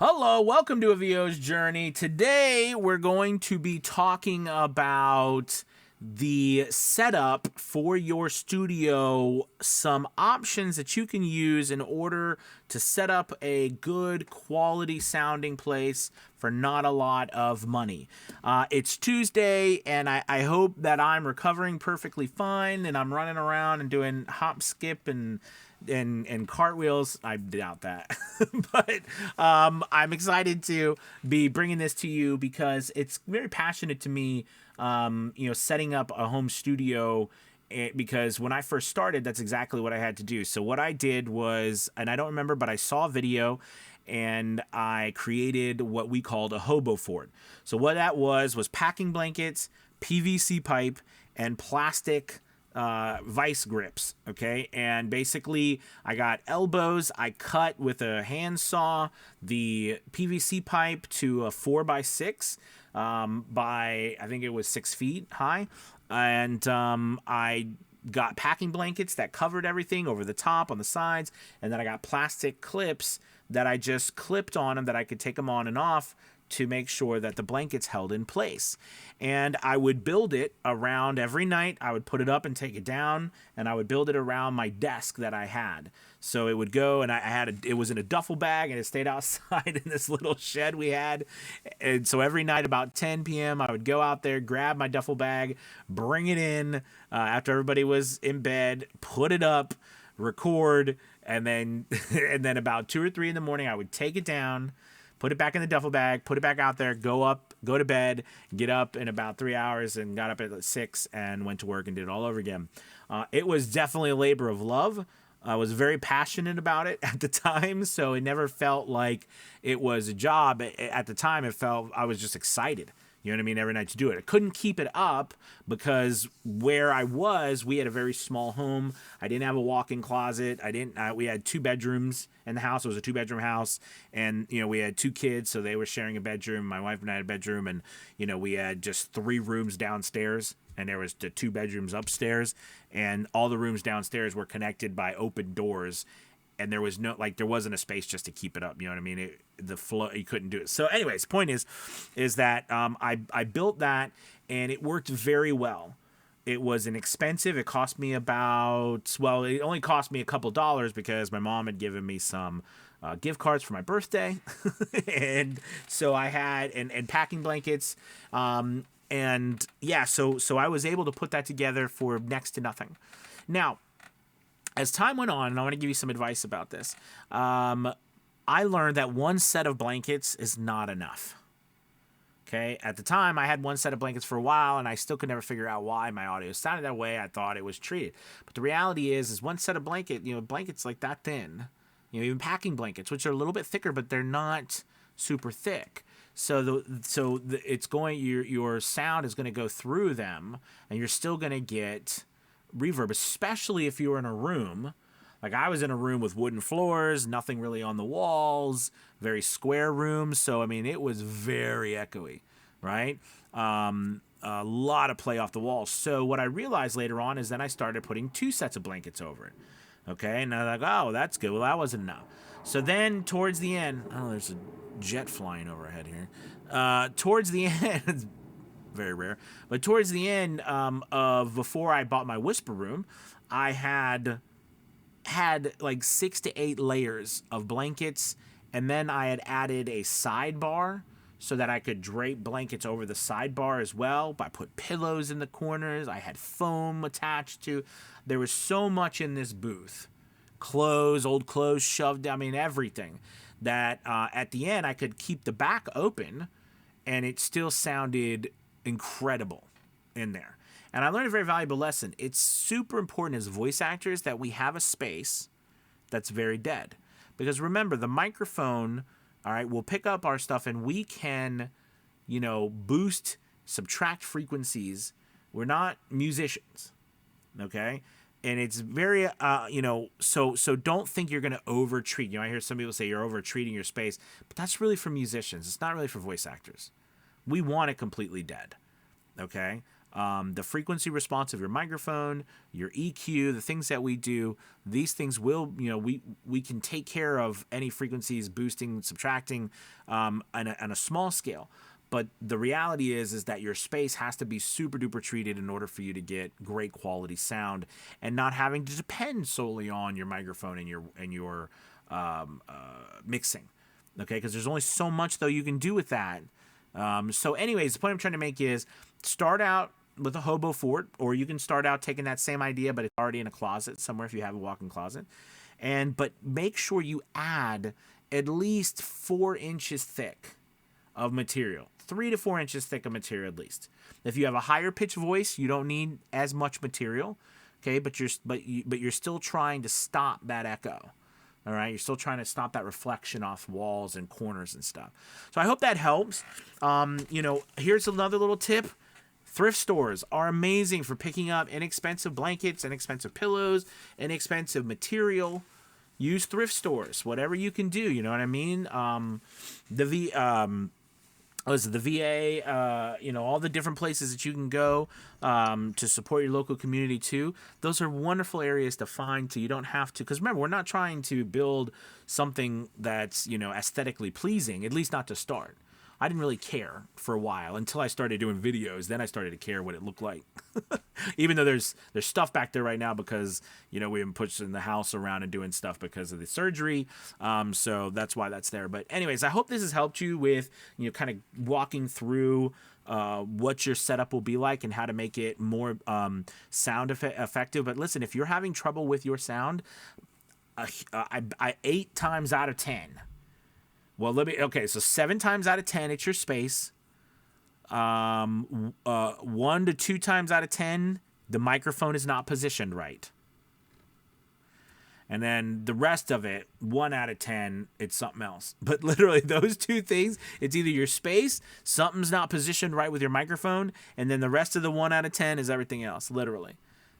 Hello, welcome to a VO's Journey. Today we're going to be talking about the setup for your studio, some options that you can use in order to set up a good quality sounding place for not a lot of money. It's Tuesday, and I hope that I'm recovering perfectly fine and I'm running around and doing hop, skip, and cartwheels. I doubt that. But I'm excited to be bringing this to you because it's very passionate to me, setting up a home studio. Because when I first started, that's exactly what I had to do. So what I did was, and I don't remember, but I saw a video and I created what we called a Hobo Fort. So what that was packing blankets, PVC pipe, and plastic vice grips. Okay, and basically I got elbows. I cut with a handsaw the PVC pipe to a 4x6 by, I think it was 6 feet high, and I got packing blankets that covered everything over the top, on the sides, and then I got plastic clips that I just clipped on them that I could take them on and off to make sure that the blankets held in place. And I would build it around every night. I would put it up and take it down, and I would build it around my desk that I had. So it would go, and it was in a duffel bag, and it stayed outside in this little shed we had. And so every night about 10 p.m., I would go out there, grab my duffel bag, bring it in after everybody was in bed, put it up, record, and then about 2 or 3 in the morning, I would take it down, put it back in the duffel bag, put it back out there, go to bed, get up in about 3 hours, and got up at 6 and went to work and did it all over again. It was definitely a labor of love. I was very passionate about it at the time, so it never felt like it was a job. At the time, it felt I was just excited. You know what I mean? Every night to do it. I couldn't keep it up because where I was, we had a very small home. I didn't have a walk-in closet. We had 2 bedrooms in the house. It was a 2-bedroom house, and we had 2 kids, so they were sharing a bedroom. My wife and I had a bedroom, and we had just 3 rooms downstairs, and there was the 2 bedrooms upstairs, and all the rooms downstairs were connected by open doors. And there was there wasn't a space just to keep it up. You know what I mean? The flow, you couldn't do it. So anyways, the point is that I built that, and it worked very well. It was inexpensive. It cost me it only cost me a couple dollars because my mom had given me some gift cards for my birthday. And so I had, and packing blankets. And yeah, so I was able to put that together for next to nothing. Now, as time went on, and I want to give you some advice about this, I learned that one set of blankets is not enough. Okay, at the time, I had one set of blankets for a while, and I still could never figure out why my audio sounded that way. I thought it was treated. But the reality is one set of blankets like that thin, even packing blankets, which are a little bit thicker, but they're not super thick. So your sound is going to go through them, and you're still going to get reverb, especially if you were in a room. Like I was in a room with wooden floors, nothing really on the walls, very square room. So, I mean, it was very echoey, right? A lot of play off the walls. So what I realized later on is then I started putting 2 sets of blankets over it. Okay, and I'm like, oh, that's good. Well, that wasn't enough. So then towards the end, there's a jet flying overhead here. Towards the end, very rare, but towards the end of before I bought my whisper room, I had like 6 to 8 layers of blankets, and then I had added a sidebar so that I could drape blankets over the sidebar as well. I put pillows in the corners. I had foam attached to. There was so much in this booth, old clothes shoved down, everything, that at the end I could keep the back open and it still sounded incredible in there. And I learned a very valuable lesson. It's super important as voice actors that we have a space that's very dead. Because remember, the microphone, all right, will pick up our stuff, and we can, boost, subtract frequencies. We're not musicians, okay? And it's very, so don't think you're going to over-treat. I hear some people say you're over-treating your space, but that's really for musicians. It's not really for voice actors. We want it completely dead, okay? the frequency response of your microphone, your EQ, the things that we do, these things will, we can take care of any frequencies, boosting, subtracting, on a small scale. But the reality is that your space has to be super duper treated in order for you to get great quality sound, and not having to depend solely on your microphone and your mixing. Okay, because there's only so much though you can do with that. So anyways, the point I'm trying to make is start out with a Hobo Fort, or you can start out taking that same idea, but it's already in a closet somewhere if you have a walk-in closet. But make sure you add at least 4 inches thick of material, 3 to 4 inches thick of material at least. If you have a higher pitch voice, you don't need as much material, okay? But you're still trying to stop that echo. All right, you're still trying to stop that reflection off walls and corners and stuff. So I hope that helps. Here's another little tip. Thrift stores are amazing for picking up inexpensive blankets, inexpensive pillows, inexpensive material. Use thrift stores, whatever you can do. You know what I mean? The VA, all the different places that you can go to support your local community too. Those are wonderful areas to find, so you don't have to, because remember, we're not trying to build something that's, aesthetically pleasing, at least not to start. I didn't really care for a while until I started doing videos. Then I started to care what it looked like. Even though there's stuff back there right now because, we've been pushing the house around and doing stuff because of the surgery. So that's why that's there. But anyways, I hope this has helped you with, kind of walking through what your setup will be like and how to make it more sound effective. But listen, if you're having trouble with your sound, 8 times out of 10... so 7 times out of 10, it's your space. 1 to 2 times out of 10, the microphone is not positioned right. And then the rest of it, 1 out of 10, it's something else. But literally those 2 things, it's either your space, something's not positioned right with your microphone, and then the rest of the 1 out of 10 is everything else, literally.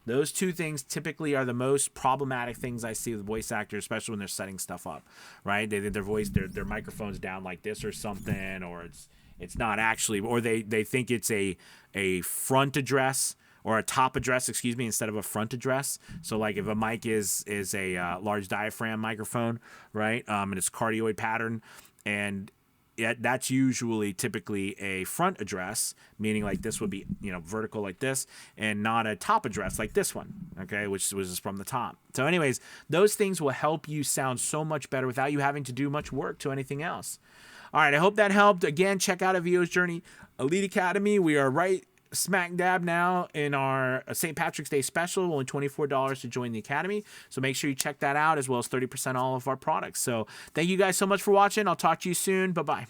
Those 2 things typically are the most problematic things I see with voice actors, especially when they're setting stuff up, right? Their microphone's down like this or something, or it's not actually, or they think it's a front address or a top address, instead of a front address. So like if a mic is a large diaphragm microphone, right, and it's cardioid pattern, and that's typically a front address, meaning like this would be, vertical like this, and not a top address like this one, okay, which was from the top. So anyways, those things will help you sound so much better without you having to do much work to anything else. All right, I hope that helped. Again, check out VO's Journey Elite Academy. We are right smack dab now in our St. Patrick's Day special, only $24 to join the academy. So make sure you check that out, as well as 30% all of our products. So thank you guys so much for watching. I'll talk to you soon. Bye-bye.